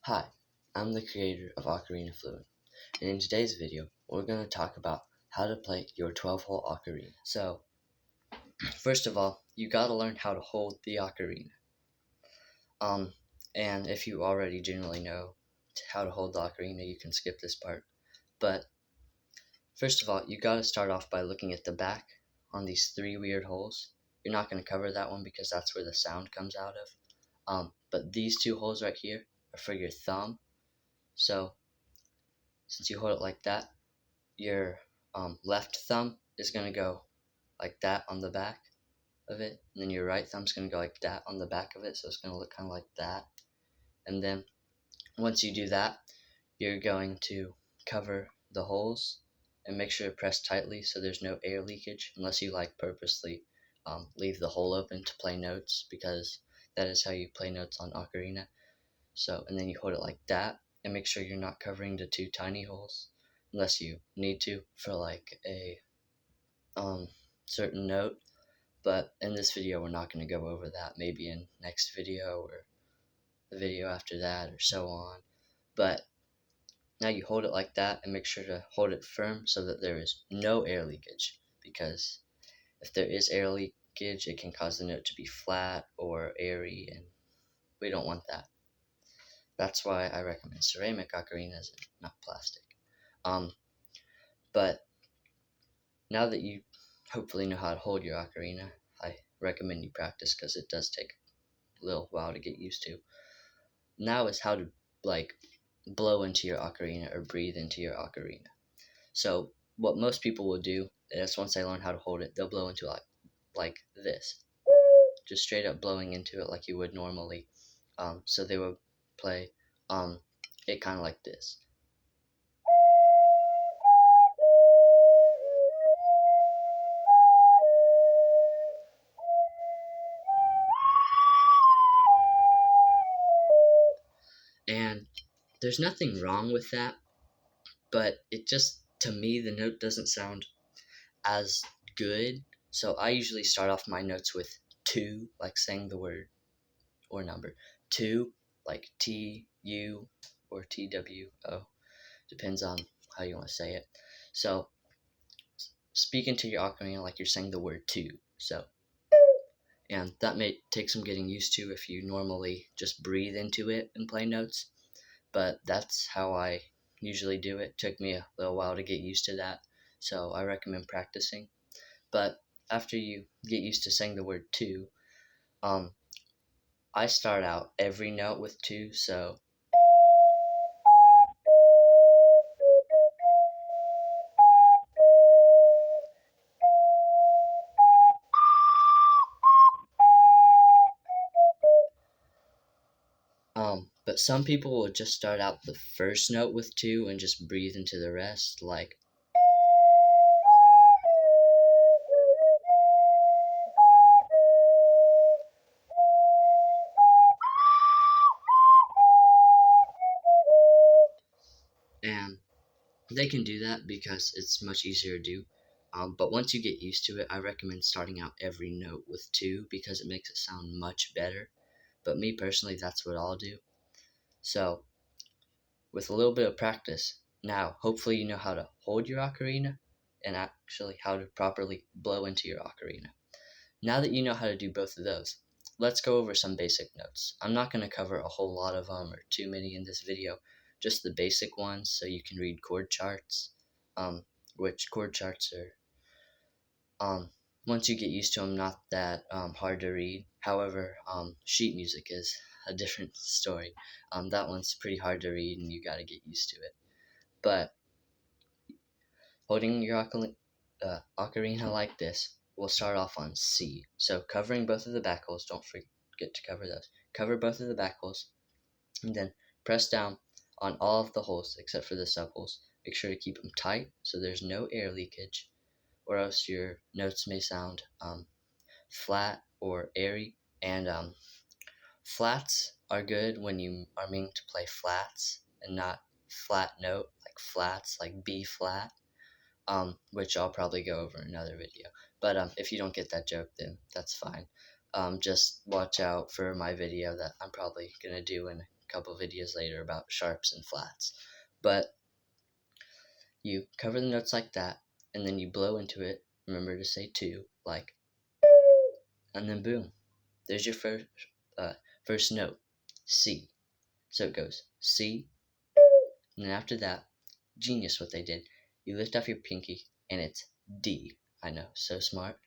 Hi, I'm the creator of Ocarina Fluent, and in today's video, we're going to talk about how to play your 12-hole ocarina. So, first of all, you got to learn how to hold the ocarina. And if you already generally know how to hold the ocarina, you can skip this part. But first of all, you got to start off by looking at the back on these three weird holes. You're not going to cover that one because that's where the sound comes out of. But these two holes right here are for your thumb. So, since you hold it like that, your left thumb is going to go like that on the back of it, and then your right thumb's going to go like that on the back of it, so it's going to look kind of like that. And then once you do that, you're going to cover the holes and make sure to press tightly so there's no air leakage, unless you purposely leave the hole open to play notes, because that is how you play notes on ocarina. So, and then you hold it like that, and make sure you're not covering the two tiny holes unless you need to for a certain note. But in this video, we're not going to go over that. Maybe in next video or the video after that or so on. But now you hold it like that and make sure to hold it firm so that there is no air leakage, because if there is air leakage, it can cause the note to be flat or airy, and we don't want that. That's why I recommend ceramic ocarinas and not plastic. But now that you hopefully know how to hold your ocarina, I recommend you practice because it does take a little while to get used to. Now is how to blow into your ocarina or breathe into your ocarina. So what most people will do is once they learn how to hold it, they'll blow into like this, just straight up blowing into it like you would normally. So they would play it kind of like this. And there's nothing wrong with that, but it just, to me, the note doesn't sound as good. So I usually start off my notes with 2, like saying the word or number 2, like T-U or T-W-O, depends on how you want to say it. So speak into your ocarina like you're saying the word 2. So, and that may take some getting used to if you normally just breathe into it and play notes, but that's how I usually do it. Took me a little while to get used to that, so I recommend practicing. But after you get used to saying the word 2, I start out every note with 2, so but some people will just start out the first note with 2 and just breathe into the rest, like. And they can do that because it's much easier to do. But once you get used to it, I recommend starting out every note with 2 because it makes it sound much better. But me personally, that's what I'll do. So, with a little bit of practice, now hopefully you know how to hold your ocarina and actually how to properly blow into your ocarina. Now that you know how to do both of those, let's go over some basic notes. I'm not going to cover a whole lot of them or too many in this video, just the basic ones so you can read chord charts, which chord charts are, once you get used to them, not that hard to read. However, sheet music is a different story. That one's pretty hard to read and you got to get used to it. But holding your ocarina like this, we'll start off on C. So covering both of the back holes, don't forget to cover those. Cover both of the back holes, and then press down on all of the holes except for the sub holes. Make sure to keep them tight so there's no air leakage, or else your notes may sound flat or airy. And flats are good when you are meaning to play flats and not flat note, like flats, like B flat. Which I'll probably go over in another video. But if you don't get that joke, then that's fine. Just watch out for my video that I'm probably going to do in a a couple videos later about sharps and flats. But you cover the notes like that, and then you blow into it. Remember to say two, like, and then boom, there's your first note, C. So it goes C, and then after that, genius what they did. You lift off your pinky, and it's D. I know, so smart.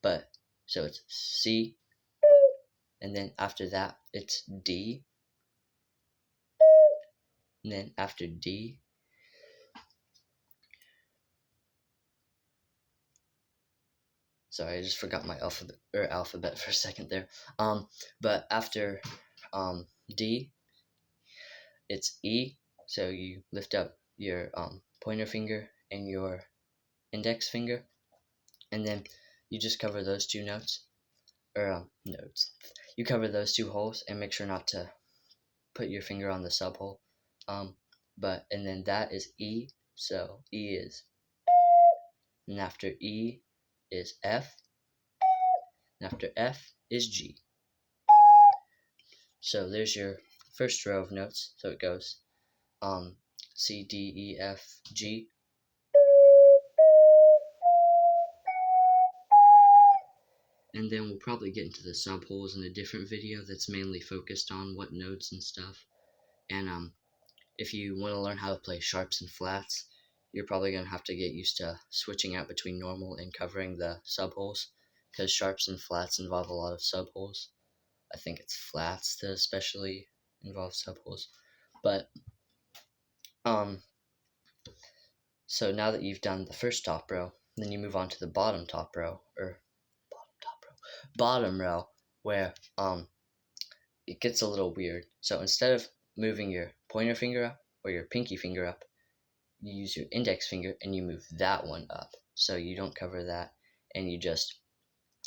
But so it's C, and then after that, it's D, and then after D, sorry, I just forgot my alphabet for a second there. But after D, it's E. So you lift up your pointer finger and your index finger, and then you just cover those two notes or notes. You cover those two holes and make sure not to put your finger on the sub hole. And then that is E. So E is, and after E is F, and after F is G. So there's your first row of notes. So it goes C, D, E, F, G. And then we'll probably get into the sub holes in a different video that's mainly focused on what notes and stuff. And if you want to learn how to play sharps and flats, you're probably going to have to get used to switching out between normal and covering the sub holes, because sharps and flats involve a lot of sub holes. I think it's flats that especially involve sub holes. But so now that you've done the first top row, then you move on to the bottom row, where it gets a little weird. So instead of moving your pointer finger up or your pinky finger up, you use your index finger and you move that one up. So you don't cover that, and you just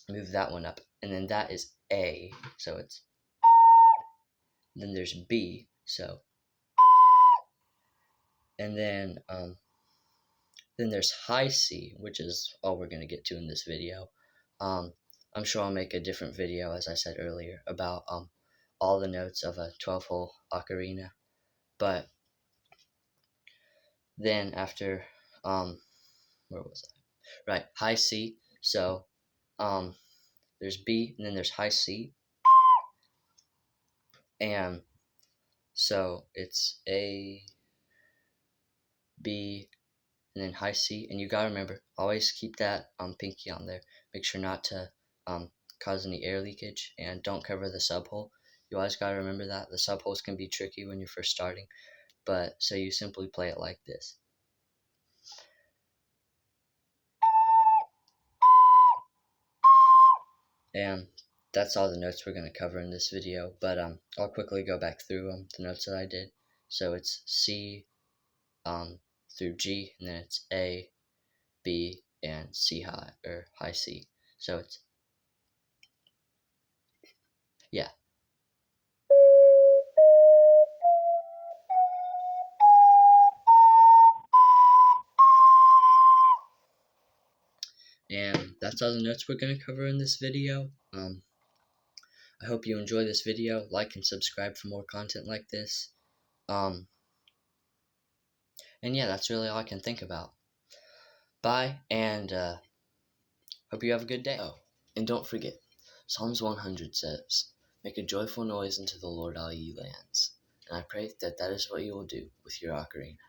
move that one up, and then that is A. So it's, then there's B. So, and then there's high C, which is all we're going to get to in this video. I'm sure I'll make a different video, as I said earlier, about all the notes of a 12-hole ocarina. But then after, where was I? Right, high C. So there's B, and then there's high C. And so it's A, B, and then high C. And you gotta remember, always keep that pinky on there. Make sure not to cause any air leakage, and don't cover the sub hole. You always gotta remember that. The sub holes can be tricky when you're first starting, but so you simply play it like this. And that's all the notes we're going to cover in this video, but I'll quickly go back through the notes that I did. So it's C through G, and then it's A, B, and C high, or high C. So it's, yeah. And that's all the notes we're going to cover in this video. I hope you enjoy this video. Like and subscribe for more content like this. And yeah, that's really all I can think about. Bye, and hope you have a good day. Oh, and don't forget, Psalms 100 says, "Make a joyful noise unto the Lord, all ye lands." And I pray that that is what you will do with your ocarina.